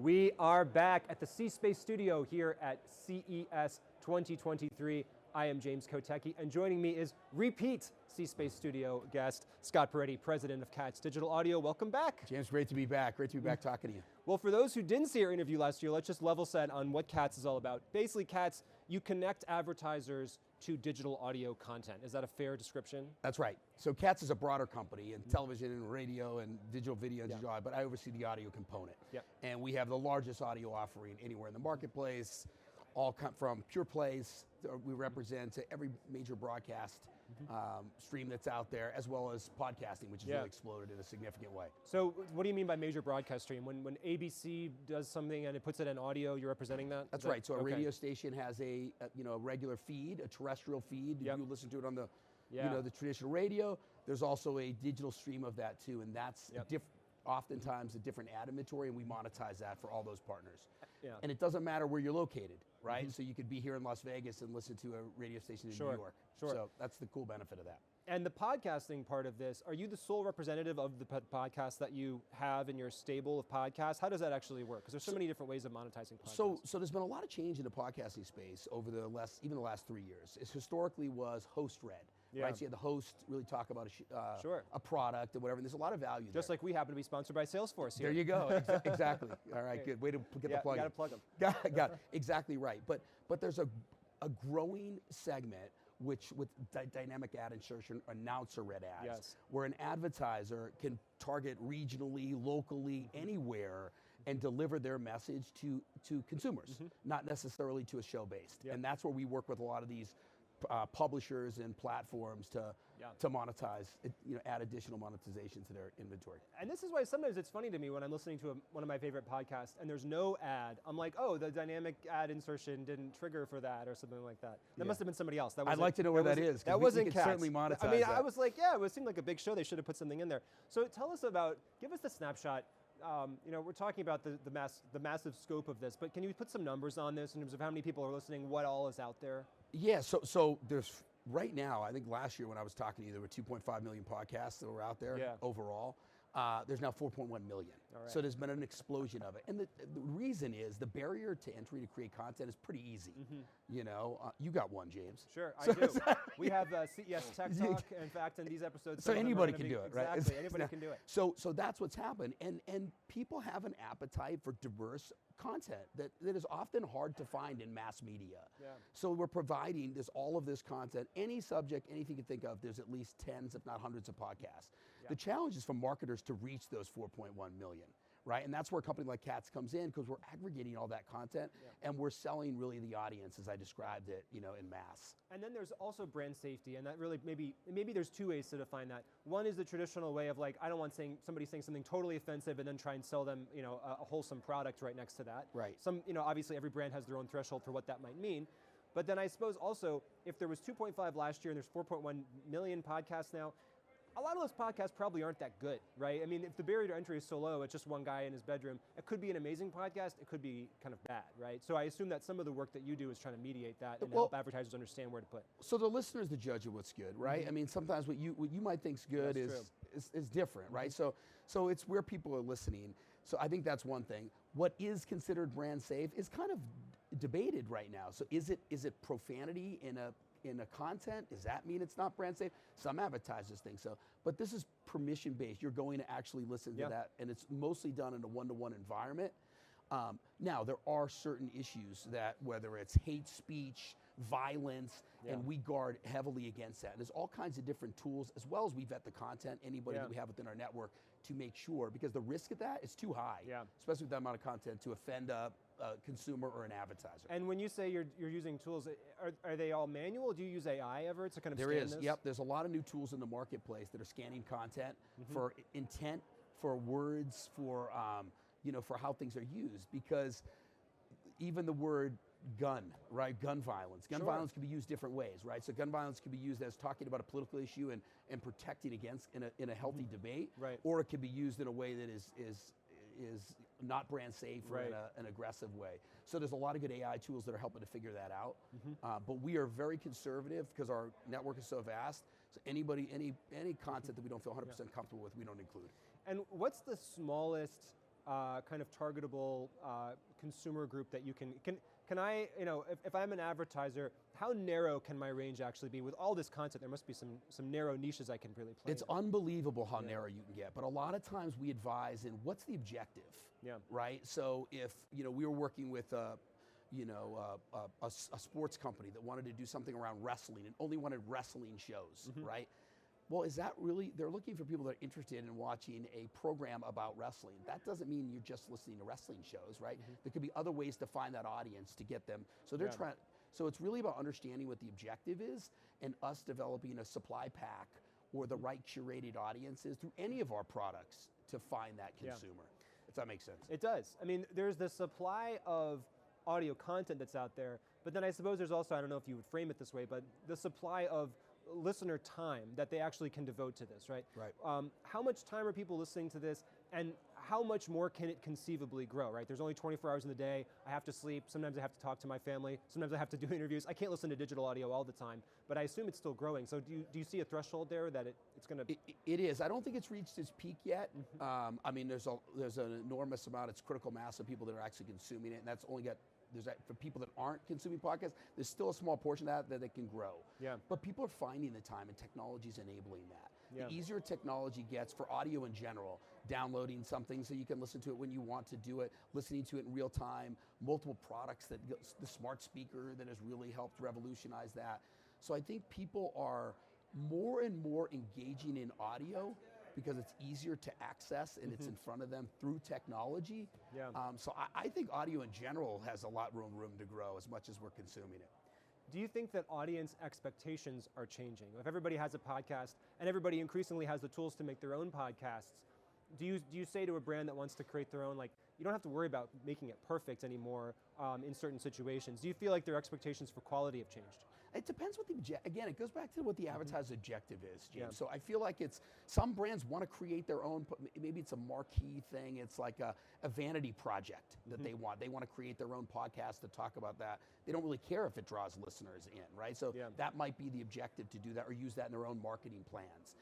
We are back at the C Space Studio here at CES 2023. I am James Kotecki, and joining me is repeat C Space Studio guest, Scott Porretti, president of Katz Digital Audio. Welcome back. James, great to be back. Great to be back talking to you. Well, for those who didn't see our interview last year, let's just level set on what Katz is all about. Basically, Katz, you connect advertisers to digital audio content. Is that a fair description? That's right. So Katz is a broader company in television and radio and digital video and digital audio, but I oversee the audio component. Yep. And we have the largest audio offering anywhere in the marketplace, all come from pure plays. We represent to every major broadcast stream that's out there, as well as podcasting, which has really exploded in a significant way. So what do you mean by major broadcast stream? When ABC does something and it puts it in audio, you're representing that? That's right. So a radio station has a regular feed, a terrestrial feed. You listen to it on the the traditional radio. There's also a digital stream of that too, and that's oftentimes a different ad inventory, and we monetize that for all those partners. And it doesn't matter where you're located, right? So you could be here in Las Vegas and listen to a radio station in New York. So that's the cool benefit of that. And the podcasting part of this, are you the sole representative of the podcast that you have in your stable of podcasts? How does that actually work? Because there's so many different ways of monetizing podcasts. So there's been a lot of change in the podcasting space over the last 3 years. It historically was host-read. Right, so you had the host really talk about a product or whatever, and there's a lot of value Just like we happen to be sponsored by Salesforce here. There you go, exactly. All right, good, way to get the plug in. Got to plug them. Got it, exactly right. But there's a growing segment with dynamic ad insertion, announcer-read ads, where an advertiser can target regionally, locally, anywhere, and deliver their message to consumers, not necessarily to a show-based. And that's where we work with a lot of these publishers and platforms to monetize, add additional monetization to their inventory. And this is why sometimes it's funny to me when I'm listening to one of my favorite podcasts and there's no ad. I'm like, oh, the dynamic ad insertion didn't trigger for that or something like that. That must have been somebody else. I'd like to know where that is. That wasn't we Katz. Certainly monetize I mean, that. I was like, it seemed like a big show. They should have put something in there. So tell us give us the snapshot. We're talking about the massive scope of this, but can you put some numbers on this in terms of how many people are listening, what all is out there? Yeah, so there's, right now, I think last year when I was talking to you, there were 2.5 million podcasts that were out there overall. There's now 4.1 million. So there's been an explosion of it. And the reason is the barrier to entry to create content is pretty easy. You got one, James. Sure, I do. We have CES Tech Talk, in fact, in these episodes. So anybody can do it, right? Exactly, anybody can do it. So that's what's happened. And people have an appetite for diverse content that is often hard to find in mass media. So we're providing all of this content, any subject, anything you can think of, there's at least tens, if not hundreds of podcasts. The challenge is for marketers to reach those 4.1 million, right? And that's where a company like Katz comes in, because we're aggregating all that content and we're selling really the audience as I described it, in mass. And then there's also brand safety, and that really maybe there's two ways to define that. One is the traditional way of like, I don't want somebody saying something totally offensive and then try and sell them, a wholesome product right next to that. Right. Obviously every brand has their own threshold for what that might mean. But then I suppose also, if there was 2.5 last year and there's 4.1 million podcasts now, a lot of those podcasts probably aren't that good, right? I mean, if the barrier to entry is so low, it's just one guy in his bedroom, it could be an amazing podcast, it could be kind of bad, right? So I assume that some of the work that you do is trying to mediate that and help advertisers understand where to put. So the listener is the judge of what's good, right? I mean, sometimes what you might think's good is different, right? So it's where people are listening. So I think that's one thing. What is considered brand safe is kind of debated right now. So is it profanity in a content? Does that mean it's not brand safe? Some advertisers think so, but this is permission based. You're going to actually listen to that, and it's mostly done in a one-to-one environment. Now, there are certain issues that, whether it's hate speech, violence, and we guard heavily against that. And there's all kinds of different tools, as well as we vet the content, anybody that we have within our network, to make sure, because the risk of that is too high, especially with that amount of content, to offend a consumer or an advertiser. And when you say you're using tools, are they all manual? Do you use AI ever to kind of scan this? There is, there's a lot of new tools in the marketplace that are scanning content for intent, for words, for for how things are used, because even the word gun, right? Gun violence. Gun violence can be used different ways, right? So gun violence can be used as talking about a political issue and protecting against in a healthy debate, or it can be used in a way that is not brand safe or in an aggressive way. So there's a lot of good AI tools that are helping to figure that out. But we are very conservative because our network is so vast. So any content that we don't feel 100% comfortable with, we don't include. And what's the smallest kind of targetable consumer group that you can I, if I'm an advertiser, how narrow can my range actually be? With all this content, there must be some narrow niches I can really play It's in. unbelievable how narrow you can get, but a lot of times we advise in what's the objective, right? So if, we were working with a sports company that wanted to do something around wrestling and only wanted wrestling shows, right? Well, is that really, they're looking for people that are interested in watching a program about wrestling. That doesn't mean you're just listening to wrestling shows, right? There could be other ways to find that audience to get them. So they're trying, so it's really about understanding what the objective is and us developing a supply pack or the right curated audiences through any of our products to find that consumer, if that makes sense. It does. I mean, there's the supply of audio content that's out there, but then I suppose there's also, I don't know if you would frame it this way, but the supply of listener time that they actually can devote to this, right? Right. How much time are people listening to this, and how much more can it conceivably grow, right? There's only 24 hours in the day, I have to sleep, sometimes I have to talk to my family, sometimes I have to do interviews. I can't listen to digital audio all the time, but I assume it's still growing. So do you see a threshold there that it's going to... It is. I don't think it's reached its peak yet. I mean, there's an enormous amount, it's critical mass of people that are actually consuming it, and that's only got, for people that aren't consuming podcasts, there's still a small portion of that it can grow. But people are finding the time, and technology's enabling that. The easier technology gets for audio in general, downloading something so you can listen to it when you want to do it, listening to it in real time, multiple products, the smart speaker that has really helped revolutionize that. So I think people are more and more engaging in audio because it's easier to access and it's in front of them through technology. So I think audio in general has a lot room to grow as much as we're consuming it. Do you think that audience expectations are changing? If everybody has a podcast and everybody increasingly has the tools to make their own podcasts, do you say to a brand that wants to create their own, like, you don't have to worry about making it perfect anymore in certain situations? Do you feel like their expectations for quality have changed? It depends what again, it goes back to what the advertiser's objective is, James. So I feel like some brands want to create their own, maybe it's a marquee thing, it's like a vanity project that they want. They want to create their own podcast to talk about that. They don't really care if it draws listeners in, right? So that might be the objective, to do that or use that in their own marketing plans.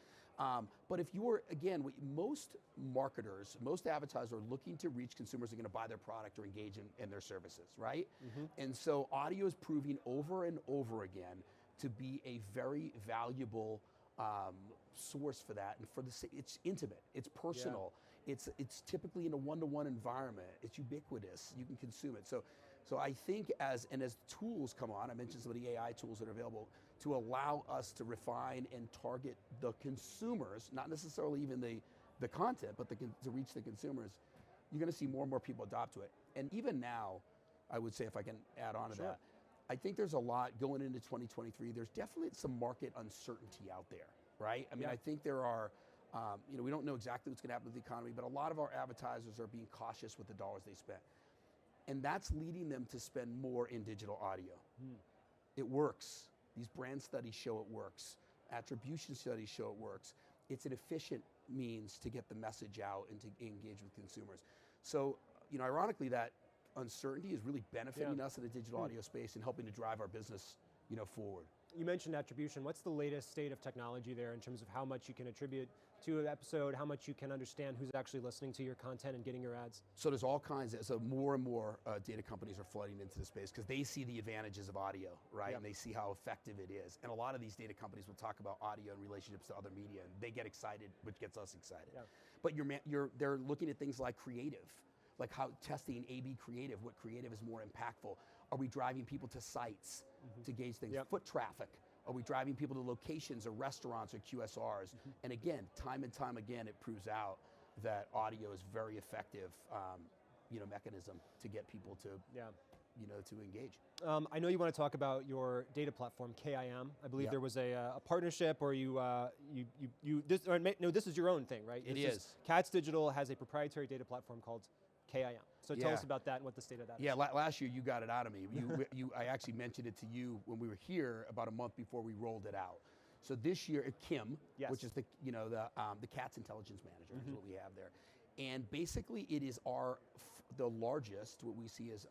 But if you're, again, most marketers, most advertisers are looking to reach consumers that are going to buy their product or engage in their services, right? And so audio is proving over and over again to be a very valuable source for that. And it's intimate, it's personal, it's typically in a one-to-one environment, it's ubiquitous, you can consume it. So I think as tools come on, I mentioned some of the AI tools that are available to allow us to refine and target the consumers, not necessarily even the content, but to reach the consumers, you're going to see more and more people adopt to it. And even now, I would say, if I can add on to that, I think there's a lot going into 2023. There's definitely some market uncertainty out there, right? I mean, I think there are, we don't know exactly what's going to happen with the economy, but a lot of our advertisers are being cautious with the dollars they spend. And that's leading them to spend more in digital audio. It works. These brand studies show it works. Attribution studies show it works. It's an efficient means to get the message out and to engage with consumers. So, ironically, that uncertainty is really benefiting us in the digital audio space and helping to drive our business, forward. You mentioned attribution. What's the latest state of technology there in terms of how much you can attribute to an episode, how much you can understand who's actually listening to your content and getting your ads? So there's all kinds so more and more data companies are flooding into the space because they see the advantages of audio, right? And they see how effective it is. And a lot of these data companies will talk about audio in relationships to other media, and they get excited, which gets us excited. But they're looking at things like creative, like how testing A/B creative, what creative is more impactful. Are we driving people to sites to gauge things? Foot traffic. Are we driving people to locations or restaurants or QSRs? And again, time and time again, it proves out that audio is very effective, mechanism to get people to, to engage. I know you want to talk about your data platform, KIM. I believe there was a partnership, or this is your own thing, right? It is. Katz Digital has a proprietary data platform called KIM. So tell us about that and what the state of that is. Yeah, last year you got it out of me. I actually mentioned it to you when we were here about a month before we rolled it out. So this year, Kim, which is the Katz Intelligence Manager, is what we have there. And basically it is the largest, what we see as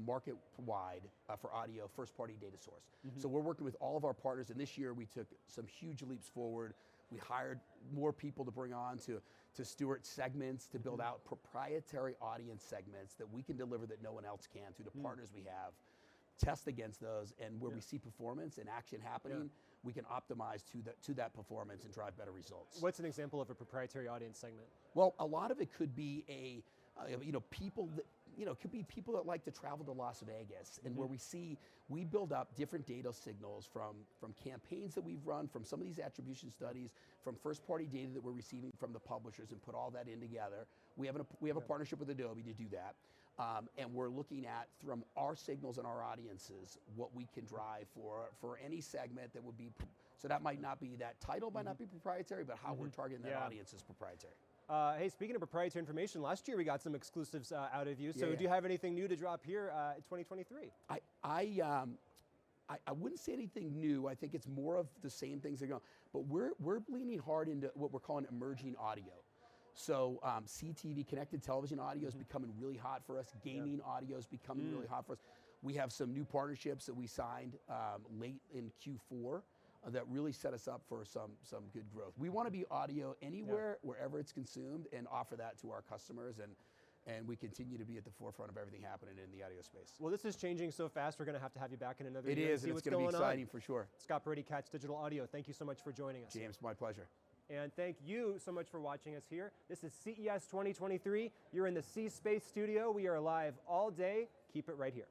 market-wide for audio, first-party data source. So we're working with all of our partners, and this year we took some huge leaps forward We hired more people to bring on to steward segments, to build out proprietary audience segments that we can deliver that no one else can through the partners we have. Test against those, and where we see performance and action happening, we can optimize to that performance and drive better results. What's an example of a proprietary audience segment? Well, a lot of it could be people that, could be people that like to travel to Las Vegas, and where we build up different data signals from campaigns that we've run, from some of these attribution studies, from first-party data that we're receiving from the publishers, and put all that in together. We have a partnership with Adobe to do that, and we're looking at, from our signals and our audiences, what we can drive for any segment that would be. So that might not be, that title might not be proprietary, but how we're targeting that audience is proprietary. Hey, speaking of proprietary information, last year we got some exclusives out of you. So do you have anything new to drop here in 2023? I wouldn't say anything new. I think it's more of the same things that go. But we're leaning hard into what we're calling emerging audio. So CTV, connected television audio is becoming really hot for us. Gaming audio is becoming really hot for us. We have some new partnerships that we signed late in Q4 that really set us up for some good growth. We want to be audio anywhere, wherever it's consumed, and offer that to our customers, and we continue to be at the forefront of everything happening in the audio space. Well, this is changing so fast, we're going to have you back in another year. It is, and it's going to be exciting for sure. Scott Porretti, Katz Digital Audio, thank you so much for joining us. James, my pleasure. And thank you so much for watching us here. This is CES 2023. You're in the C Space Studio. We are live all day. Keep it right here.